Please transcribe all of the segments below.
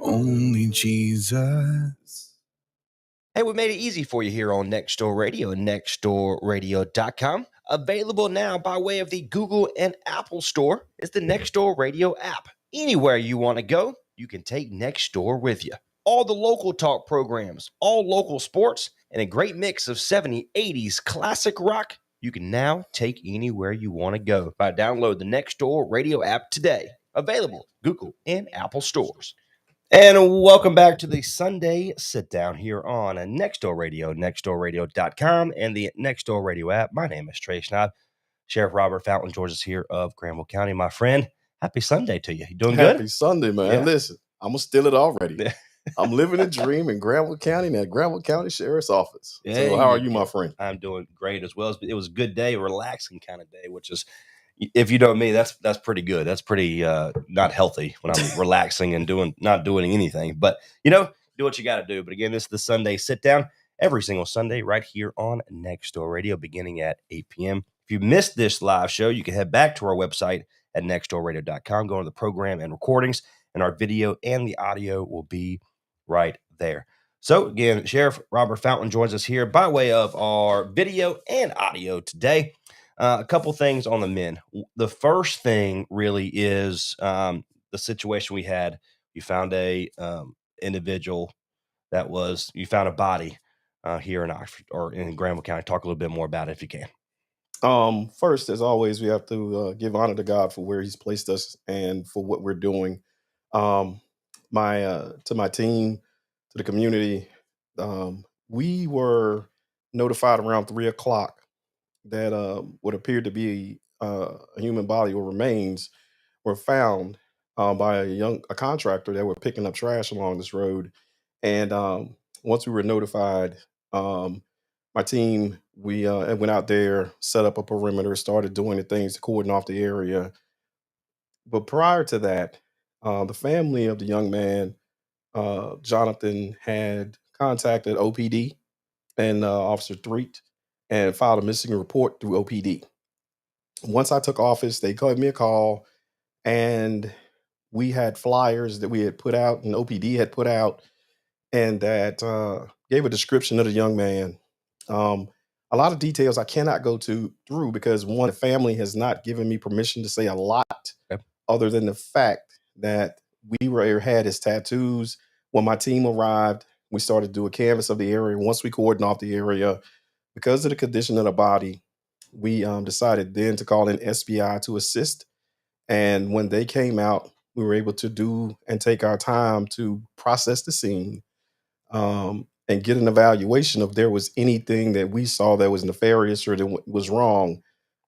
Only Jesus. Hey, we made it easy for you here on Nextdoor Radio and nextdoorradio.com. Available now by way of the Google and Apple Store is the Nextdoor Radio app. Anywhere you want to go, you can take Nextdoor with you. All the local talk programs, all local sports, and a great mix of 70s, 80s classic rock you can now take anywhere you want to go by download the Nextdoor Radio app today. Available Google and Apple stores. And welcome back to the Sunday sit down here on Nextdoor Radio, nextdoorradio.com, and the Nextdoor Radio app. My name is Trey Schnapp. Sheriff Robert Fountain George is here of Granville County. My friend, happy Sunday to you. You doing good? Happy Sunday, man. Yeah. Listen, I'm going to steal it already. Yeah. I'm living a dream in Granville County and at Granville County Sheriff's Office. There So how are you you, go. my friend? I'm doing great as well. It was a good day, a relaxing kind of day, which is, if you know me, that's pretty good. That's pretty not healthy when I'm relaxing and not doing anything. But, do what you got to do. But again, this is the Sunday sit down every single Sunday right here on Nextdoor Radio beginning at 8 p.m. If you missed this live show, you can head back to our website at nextdoorradio.com, go to the program and recordings, and our video and the audio will be right there. So again, Sheriff Robert Fountain joins us here by way of our video and audio today. A couple things on the men. The first thing really is the situation we had. You found a individual you found a body here in Oxford or in Granville County. Talk a little bit more about it if you can. First, as always, we have to give honor to God for where He's placed us and for what we're doing. To my team, to the community, we were notified around 3:00 that what appeared to be a human body or remains were found by a contractor that were picking up trash along this road. And once we were notified, my team, we went out there, set up a perimeter, started doing the things to cordon off the area. But prior to that, the family of the young man, Jonathan, had contacted OPD and Officer Threet and filed a missing report through OPD. Once I took office, they gave me a call, and we had flyers that we had put out and OPD had put out, and that gave a description of the young man. A lot of details I cannot go through because one, the family has not given me permission to say a lot, Okay. other than the fact that had his tattoos. When my team arrived, we started to do a canvass of the area. Once we cordoned off the area, because of the condition of the body, we decided then to call in SBI to assist. And when they came out, we were able to do and take our time to process the scene and get an evaluation if there was anything that we saw that was nefarious or that was wrong.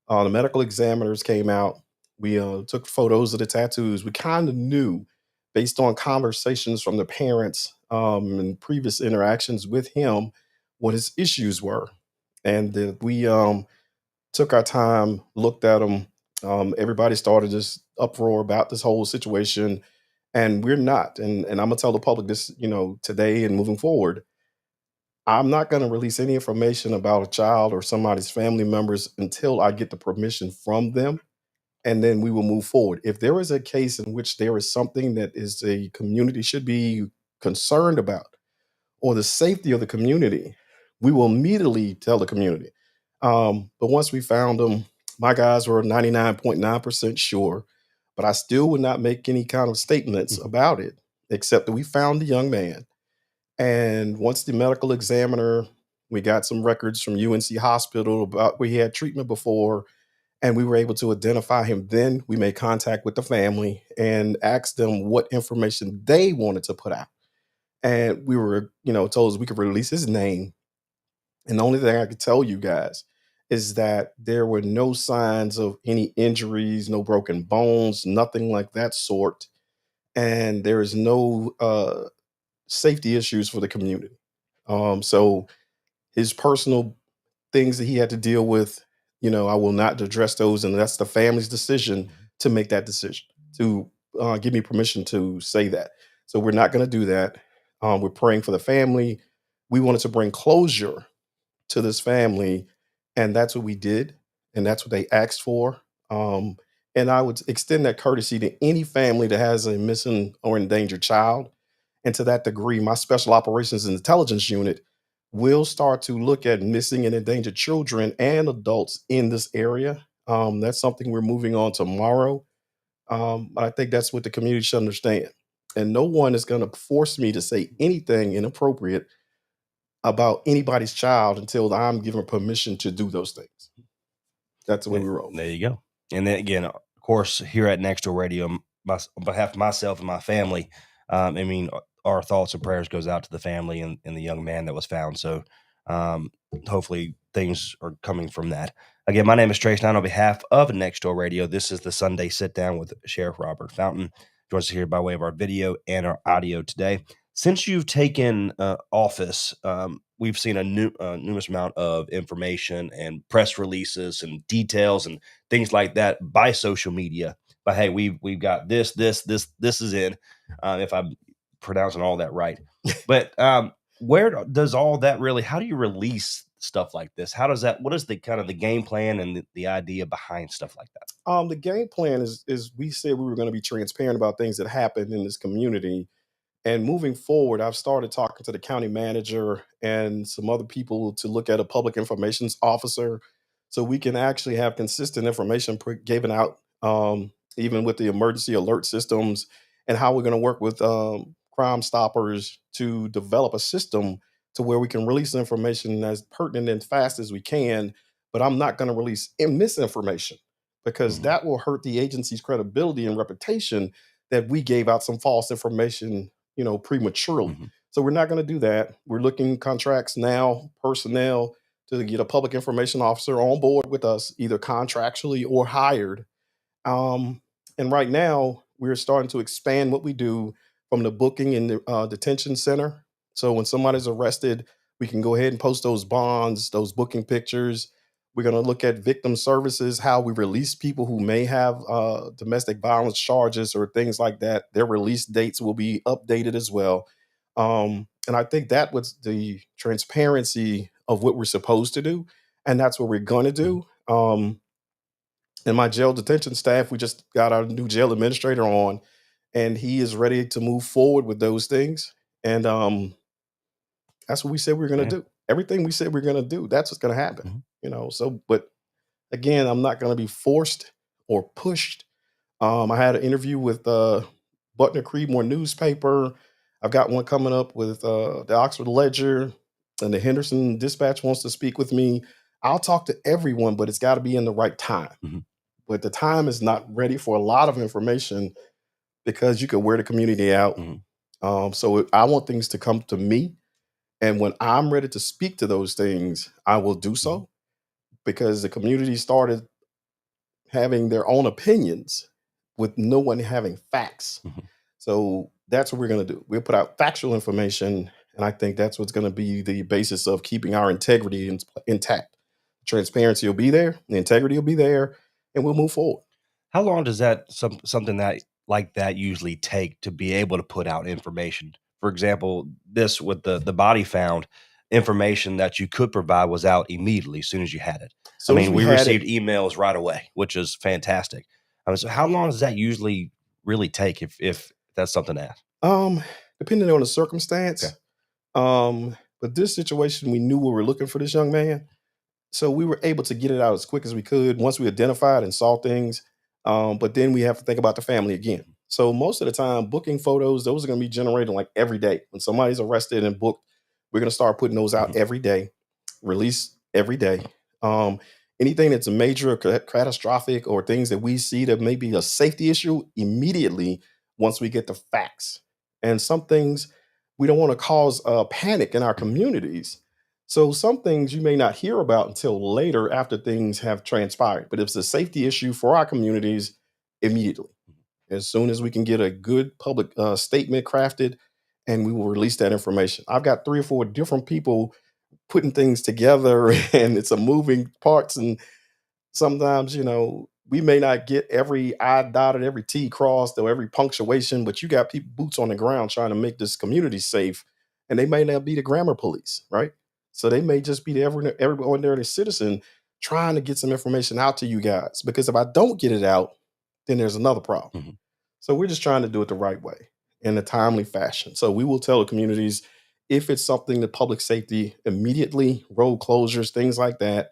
The medical examiners came out. We took photos of the tattoos. We kind of knew, based on conversations from the parents and previous interactions with him, what his issues were. And that we took our time, looked at them. Everybody started this uproar about this whole situation. And we're not. And I'm going to tell the public this, today and moving forward. I'm not going to release any information about a child or somebody's family members until I get the permission from them. And then we will move forward. If there is a case in which there is something that is a community should be concerned about, or the safety of the community, we will immediately tell the community. But once we found them, my guys were 99.9% sure, but I still would not make any kind of statements about it, except that we found the young man. And once the medical examiner, we got some records from UNC Hospital about where he had treatment before, and we were able to identify him. Then we made contact with the family and asked them what information they wanted to put out. And we were, told we could release his name. And the only thing I could tell you guys is that there were no signs of any injuries, no broken bones, nothing like that sort. And there is no safety issues for the community. So his personal things that he had to deal with, I will not address those. And that's the family's decision to make that decision, to give me permission to say that. So we're not going to do that. We're praying for the family. We wanted to bring closure to this family, and that's what we did. And that's what they asked for. And I would extend that courtesy to any family that has a missing or endangered child. And to that degree, my special operations and intelligence unit will start to look at missing and endangered children and adults in this area. That's something we're moving on tomorrow. But I think that's what the community should understand. And no one is going to force me to say anything inappropriate about anybody's child until I'm given permission to do those things. That's the way we roll. There you go. And then again, of course, here at Next Door Radio, on behalf of myself and my family, I mean, our thoughts and prayers goes out to the family and the young man that was found. So hopefully things are coming from that. Again, my name is Trace Nine on behalf of Next Door Radio. This is the Sunday Sit Down with Sheriff Robert Fountain. Joins us here by way of our video and our audio today. Since you've taken office, we've seen a numerous amount of information and press releases and details and things like that by social media. But hey, we've got this is in. If I'm pronouncing all that right, but where does all that really? How do you release stuff like this? How does that? What is the kind of the game plan and the idea behind stuff like that? The game plan is we said we were going to be transparent about things that happened in this community. And moving forward, I've started talking to the county manager and some other people to look at a public information officer so we can actually have consistent information given out, even with the emergency alert systems, and how we're going to work with Crime Stoppers to develop a system to where we can release information as pertinent and fast as we can. But I'm not going to release misinformation because that will hurt the agency's credibility and reputation that we gave out some false information prematurely. So we're not going to do that. We're looking contracts now, personnel to get a public information officer on board with us, either contractually or hired. And right now we're starting to expand what we do from the booking in the detention center. So when somebody's arrested, we can go ahead and post those bonds, those booking pictures. We're going to look at victim services, how we release people who may have domestic violence charges or things like that. Their release dates will be updated as well. And I think that was the transparency of what we're supposed to do. And that's what we're going to do. And my jail detention staff, we just got our new jail administrator on, and he is ready to move forward with those things. And that's what we said we were going to do. Everything we said we're going to do, that's what's going to happen. So, but again, I'm not going to be forced or pushed. I had an interview with Butner Creedmoor newspaper. I've got one coming up with the Oxford Ledger, and the Henderson Dispatch wants to speak with me. I'll talk to everyone, but it's got to be in the right time. But the time is not ready for a lot of information because you could wear the community out. So I want things to come to me. And when I'm ready to speak to those things, I will do so, because the community started having their own opinions with no one having facts. So that's what we're going to do. We'll put out factual information, and I think that's what's going to be the basis of keeping our integrity intact. Transparency will be there, the integrity will be there, and we'll move forward. How long does that something that like that usually take to be able to put out information? For example, this with the body found, information that you could provide was out immediately as soon as you had it. So we received emails right away, which is fantastic. So how long does that usually really take if that's something to ask? Depending on the circumstance. But this situation, we knew we were looking for this young man. So we were able to get it out as quick as we could once we identified and saw things. But then we have to think about the family again. So most of the time, booking photos, those are going to be generated like every day. When somebody's arrested and booked, we're going to start putting those out every day, release every day. Anything that's a major or catastrophic or things that we see that may be a safety issue, immediately once we get the facts. And some things we don't want to cause panic in our communities. So some things you may not hear about until later after things have transpired. But if it's a safety issue for our communities, immediately. As soon as we can get a good public statement crafted, and we will release that information. I've got 3 or 4 different people putting things together, and it's a moving parts. And sometimes, we may not get every I dotted, every T crossed, or every punctuation, but you got people boots on the ground trying to make this community safe, and they may not be the grammar police, right? So they may just be the every ordinary citizen trying to get some information out to you guys. Because if I don't get it out, then there's another problem. So we're just trying to do it the right way. in a timely fashion. So we will tell the communities if it's something to public safety immediately, road closures, things like that.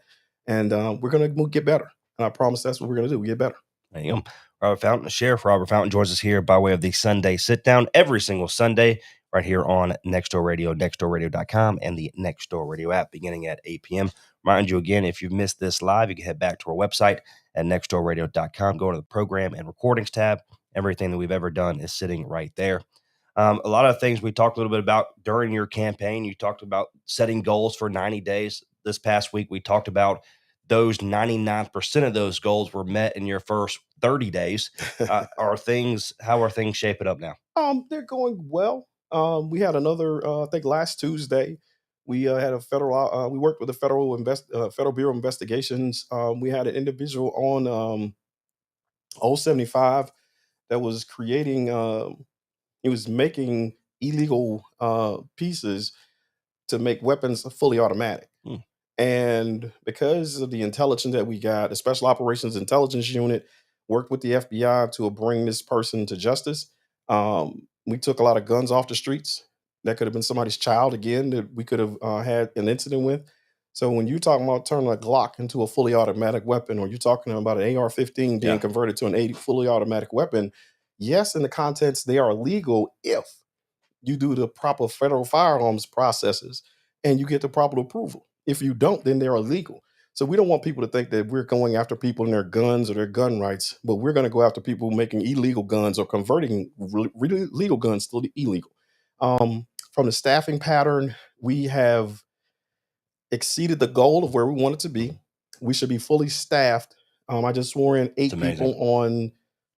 And we're going to get better. And I promise that's what we're going to do. We get better. There you go. Robert Fountain, Sheriff Robert Fountain joins us here by way of the Sunday Sit Down every single Sunday right here on Nextdoor Radio, nextdoorradio.com, and the Nextdoor Radio app beginning at 8 p.m. Remind you again, if you've missed this live, you can head back to our website at nextdoorradio.com, go to the program and recordings tab. Everything that we've ever done is sitting right there. A lot of things we talked a little bit about during your campaign. You talked about setting goals for 90 days. This past week, we talked about those 99% of those goals were met in your first 30 days. How are things shaping up now? They're going well. We had another, I think last Tuesday, we had a federal, we worked with the Federal Bureau of Investigations. We had an individual on 075 that was creating, he was making illegal pieces to make weapons fully automatic. Hmm. And because of the intelligence that we got, the Special Operations Intelligence Unit worked with the FBI to bring this person to justice. We took a lot of guns off the streets. That could have been somebody's child again that we could have had an incident with. So when you're talking about turning a Glock into a fully automatic weapon, or you're talking about an AR-15 being Yeah. converted to an fully automatic weapon, yes, in the context they are legal if you do the proper federal firearms processes and you get the proper approval. If you don't, then they're illegal. So we don't want people to think that we're going after people and their guns or their gun rights, but we're going to go after people making illegal guns or converting legal guns to illegal. From the staffing pattern, we have exceeded the goal of where we want it to be. We should be fully staffed. I just swore in 8 amazing. people on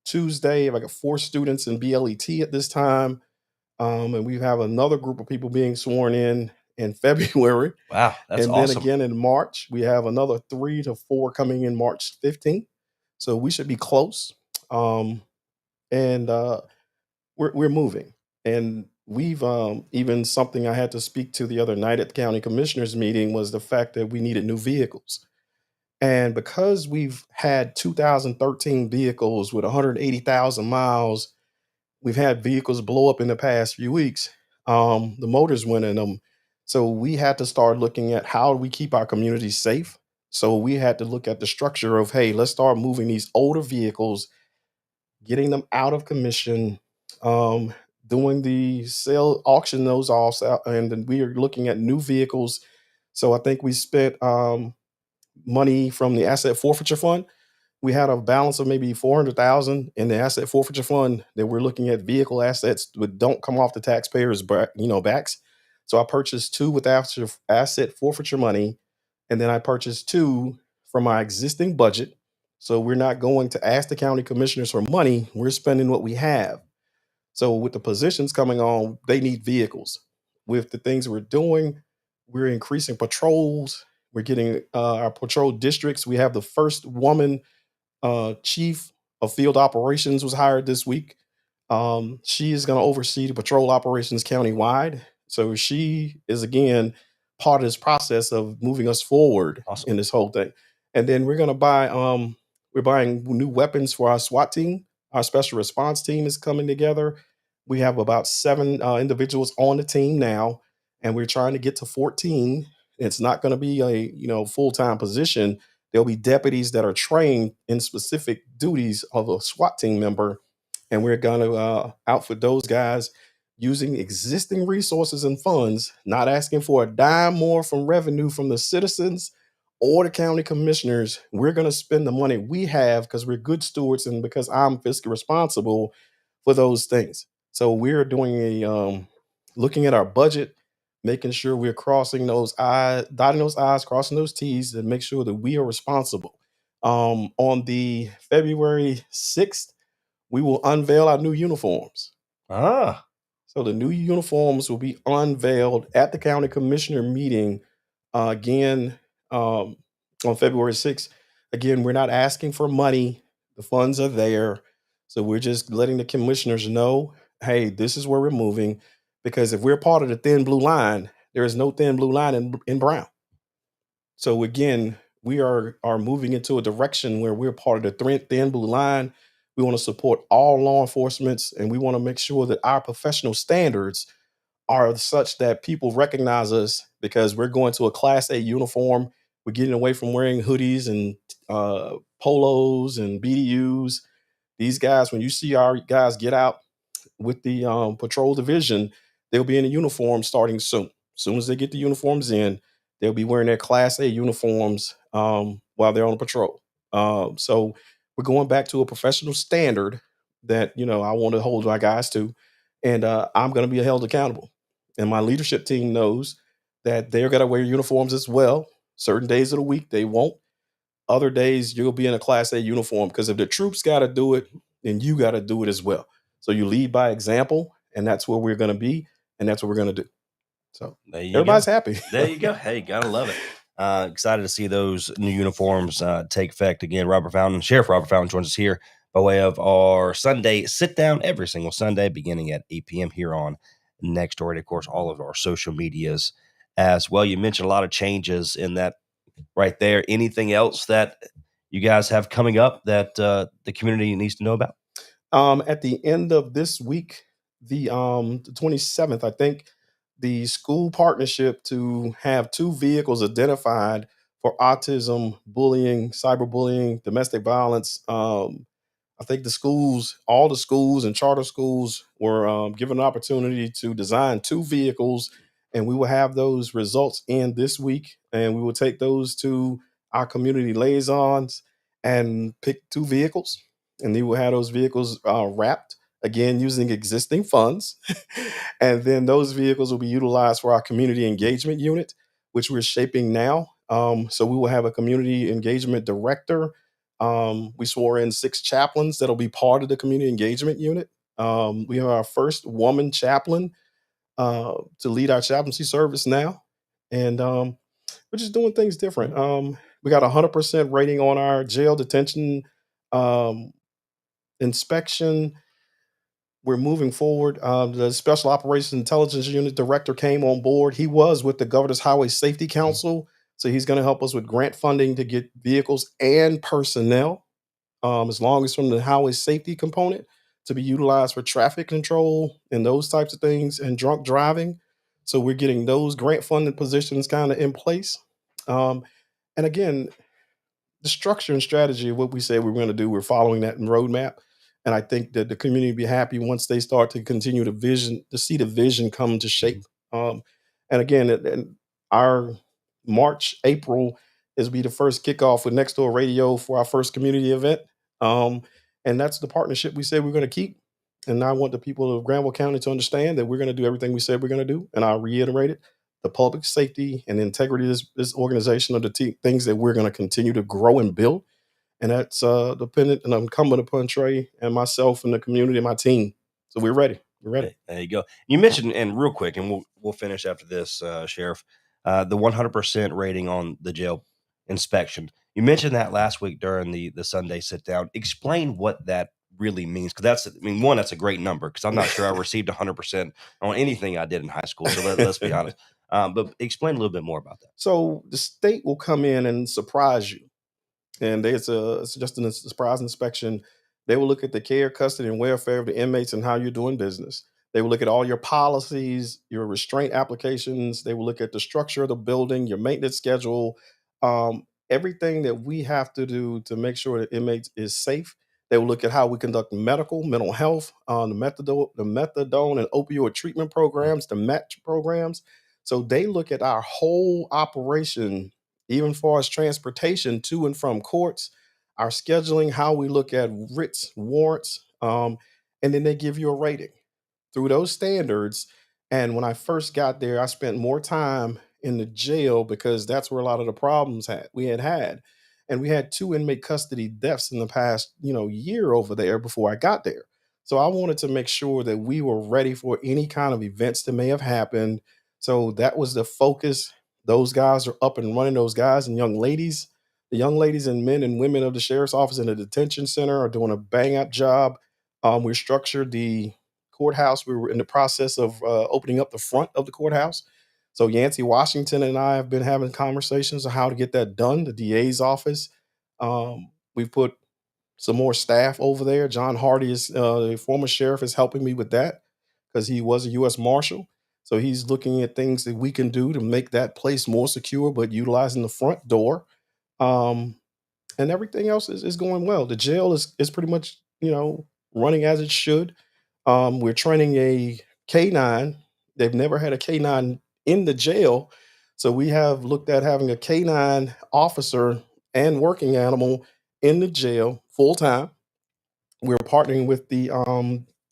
Tuesday. I got 4 students in BLET at this time. And we have another group of people being sworn in February. Wow, that's And awesome. then again in March, we have another 3 to 4 coming in March 15th. So we should be close. And we're moving. And we've even something I had to speak to the other night at the county commissioners meeting was the fact that we needed new vehicles. And because we've had 2013 vehicles with 180,000 miles, we've had vehicles blow up in the past few weeks. The motors went in them. So we had to start looking at how we keep our communities safe. So we had to look at the structure of, hey, let's start moving these older vehicles, getting them out of commission, doing the sale, auction those off, and then we are looking at new vehicles. So I think we spent money from the asset forfeiture fund. We had a balance of maybe 400,000 in the asset forfeiture fund that we're looking at vehicle assets that don't come off the taxpayers' backs. So I purchased 2 with asset forfeiture money, and then I purchased 2 from my existing budget. So we're not going to ask the county commissioners for money. We're spending what we have. So with the positions coming on, they need vehicles. With the things we're doing, we're increasing patrols. We're getting our patrol districts. We have the first woman chief of field operations was hired this week. She is going to oversee the patrol operations countywide. So she is again part of this process of moving us forward Awesome. in this whole thing. And then we're going to buy. We're buying new weapons for our SWAT team. Our special response team is coming together. We have about 7 individuals on the team now, and we're trying to get to 14. It's not going to be a full-time position. There'll be deputies that are trained in specific duties of a SWAT team member, and we're going to outfit those guys using existing resources and funds, not asking for a dime more from revenue from the citizens or the county commissioners. We're going to spend the money we have because we're good stewards and because I'm fiscally responsible for those things. So we're doing looking at our budget, making sure we're crossing those I's, dotting those I's, crossing those T's, and make sure that we are responsible. On the February 6th, we will unveil our new uniforms. So the new uniforms will be unveiled at the county commissioner meeting again on February 6th. Again, we're not asking for money. The funds are there. So we're just letting the commissioners know, hey, this is where we're moving. Because if we're part of the thin blue line, there is no thin blue line in Brown. So again, we are moving into a direction where we're part of the thin blue line. We want to support all law enforcement, and we want to make sure that our professional standards are such that people recognize us because we're going to a Class A uniform. We're getting away from wearing hoodies and polos and BDUs. These guys, when you see our guys get out with the patrol division, they'll be in a uniform starting soon. As soon as they get the uniforms in, they'll be wearing their Class A uniforms while they're on patrol. So we're going back to a professional standard that I want to hold my guys to, and I'm going to be held accountable. And my leadership team knows that they're going to wear uniforms as well. Certain days of the week they won't. Other days you'll be in a Class A uniform, because if the troops got to do it, then you got to do it as well. So you lead by example, and that's where we're going to be, and that's what we're going to do. So There you everybody's go. happy. There you go. Hey, gotta love it. Excited to see those new uniforms take effect again. Sheriff Robert Fountain joins us here by way of our Sunday sit down every single Sunday, beginning at 8 p.m. here on Next Door. And of course, all of our social medias as well. You mentioned a lot of changes in that right there. Anything else that you guys have coming up that the community needs to know about? At the end of this week, the 27th, I think, the school partnership to have 2 vehicles identified for autism, bullying, cyberbullying, domestic violence. I think all the schools and charter schools were given an opportunity to design 2 vehicles, and we will have those results in this week, and we will take those to our community liaisons and pick 2 vehicles, and they will have those vehicles wrapped again using existing funds. And then those vehicles will be utilized for our community engagement unit, which we're shaping now. So we will have a community engagement director. We swore in 6 chaplains that'll be part of the community engagement unit. We have our first woman chaplain to lead our chaplaincy service now. And we're just doing things different. We got 100% rating on our jail detention um, inspection. We're moving forward. The Special Operations Intelligence Unit director came on board. He was with the Governor's Highway Safety Council. So he's going to help us with grant funding to get vehicles and personnel, as long as from the highway safety component, to be utilized for traffic control and those types of things, and drunk driving. So we're getting those grant funded positions kind of in place. Um, and again, the structure and strategy of what we said we were going to do, we're following that roadmap. And I think that the community will be happy once they start to continue to see the vision come to shape. And again, our March, April is be the first kickoff with Next Door Radio for our first community event. And that's the partnership we said we're going to keep. And I want the people of Granville County to understand that we're going to do everything we said we're going to do. And I'll reiterate it. The public safety and integrity of this organization are the things that we're going to continue to grow and build. And that's dependent and incumbent upon Trey and myself and the community and my team. So we're ready. We're ready. There you go. You mentioned, and real quick, and we'll finish after this, Sheriff, the 100% rating on the jail inspection. You mentioned that last week during the Sunday sit down. Explain what that really means, because that's a great number, because I'm not sure I received 100% on anything I did in high school. So let's be honest. But explain a little bit more about that. So the state will come in and surprise you. And it's just a surprise inspection. They will look at the care, custody, and welfare of the inmates and how you're doing business. They will look at all your policies, your restraint applications. They will look at the structure of the building, your maintenance schedule, everything that we have to do to make sure that inmates is safe. They will look at how we conduct mental health, the methadone and opioid treatment programs, the MET programs. So they look at our whole operation, even far as transportation to and from courts, our scheduling, how we look at writs, warrants, and then they give you a rating through those standards. And when I first got there, I spent more time in the jail because that's where a lot of the problems we had. And we had 2 inmate custody deaths in the past, year over there before I got there. So I wanted to make sure that we were ready for any kind of events that may have happened. So that was the focus. Those guys are up and running. Those guys and young ladies, the young ladies and men and women of the sheriff's office and the detention center are doing a bang up job. We structured the courthouse. We were in the process of opening up the front of the courthouse. So Yancey Washington and I have been having conversations on how to get that done. The DA's office. We've put some more staff over there. John Hardy is the former sheriff is helping me with that because he was a U.S. Marshal. So he's looking at things that we can do to make that place more secure, but utilizing the front door. Um, and everything else is going well. The jail is pretty much, running as it should. We're training a K9. They've never had a K9 in the jail. So we have looked at having a K9 officer and working animal in the jail full time. We're partnering with the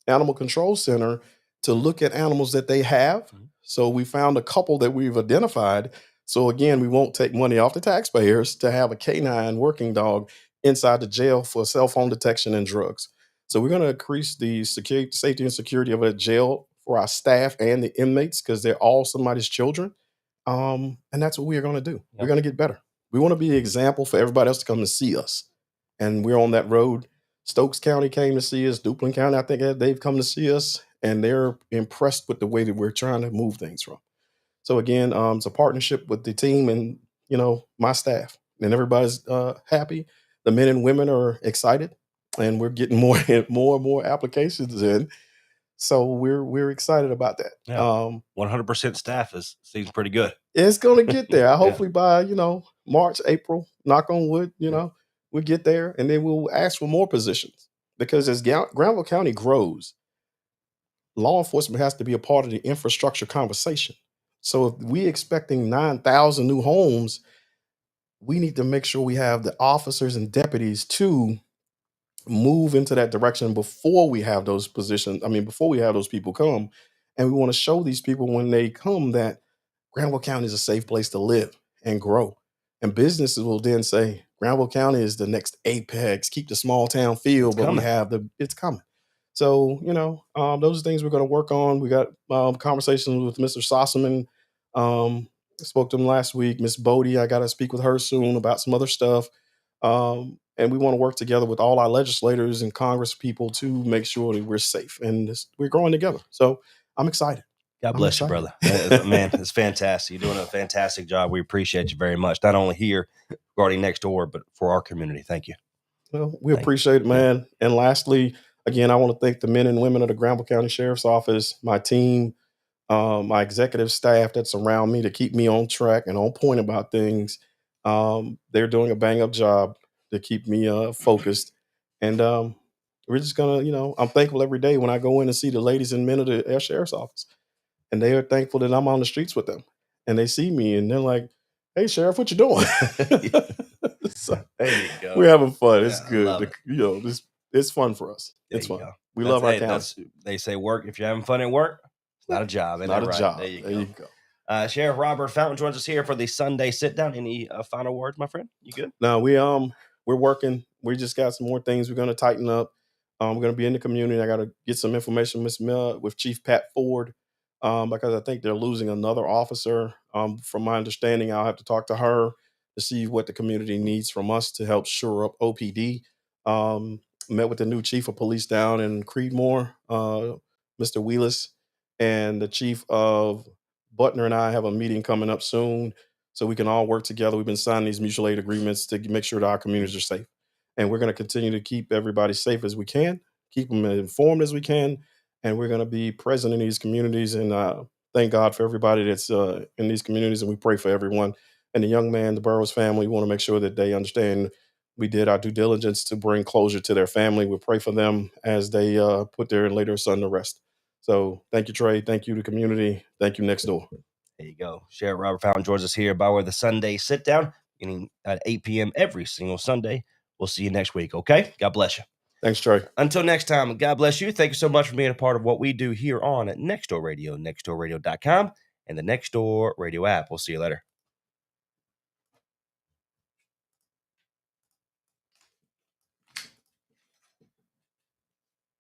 Animal Control Center to look at animals that they have. Mhm. So we found a couple that we've identified. So again, we won't take money off the taxpayers to have a K9 working dog inside the jail for cell phone detection and drugs. So we're going to increase the security, safety, and security of a jail for our staff and the inmates because they're all somebody's children. And that's what we are going to do. We're Yep. going to get better. We want to be an example for everybody else to come and see us. And we're on that road. Stokes County came to see us. Duplin County, I think they've come to see us, and they're impressed with the way that we're trying to move things from. So again, it's a partnership with the team and my staff, and everybody's happy. The men and women are excited, and we're getting more and more applications in. So we're excited about that. Yeah. 100% staff seems pretty good. It's going to get there. Yeah. Hopefully by March, April. Knock on wood. We'll get there, and then we'll ask for more positions because as Granville County grows, law enforcement has to be a part of the infrastructure conversation. So if we're expecting 9,000 new homes, we need to make sure we have the officers and deputies to move into that direction before we have those positions. I mean, before we have those people come. And we want to show these people when they come that Granville County is a safe place to live and grow. And businesses will then say, Granville County is the next apex. Keep the small town feel, It's but coming. we have it's coming. So, those are things we're going to work on. We got conversations with Mr. Sossaman. Spoke to him last week. Miss Bodie, I got to speak with her soon about some other stuff. And we want to work together with all our legislators and Congress people to make sure that we're safe and we're growing together. So I'm excited. God bless you, brother. Man, it's fantastic. You're doing a fantastic job. We appreciate you very much, not only here regarding Next Door, but for our community. Thank you. Well, we appreciate it, man. And lastly, again, I want to thank the men and women of the Granville County Sheriff's Office, my team, my executive staff that surround me to keep me on track and on point about things. They're doing a bang up job to keep me focused. And we're just going to, I'm thankful every day when I go in and see the ladies and men of the Sheriff's Office. And they are thankful that I'm on the streets with them. And they see me and they're like, hey, Sheriff, what you doing? So, there you go. We're having fun. Yeah, It's good. It's fun for us. It's fun. We love our county. They say work. If you're having fun at work, it's not a job. It's not a job. There you go. Sheriff Robert Fountain joins us here for the Sunday sit down. Any final words, my friend? You good? No, we're working. We just got some more things we're going to tighten up. We're going to be in the community. I got to get some information with Chief Pat Ford because I think they're losing another officer. From my understanding, I'll have to talk to her to see what the community needs from us to help shore up OPD. Met with the new chief of police down in Creedmoor, Mr. Wheelis, and the chief of Butner and I have a meeting coming up soon so we can all work together. We've been signing these mutual aid agreements to make sure that our communities are safe. And we're going to continue to keep everybody safe as we can, keep them informed as we can, and we're going to be present in these communities. And thank God for everybody that's in these communities, and we pray for everyone. And the young man, the Burroughs family, we want to make sure that they understand we did our due diligence to bring closure to their family. We pray for them as they put their and lay their son to rest. So thank you, Trey. Thank you, the community. Thank you, Next Door. There you go. Sheriff Robert Fountain joins us here by way of the Sunday sit down, beginning at 8 p.m. every single Sunday. We'll see you next week, okay? God bless you. Thanks, Trey. Until next time, God bless you. Thank you so much for being a part of what we do here on Next Door Radio, nextdoorradio.com, and the Next Door Radio app. We'll see you later.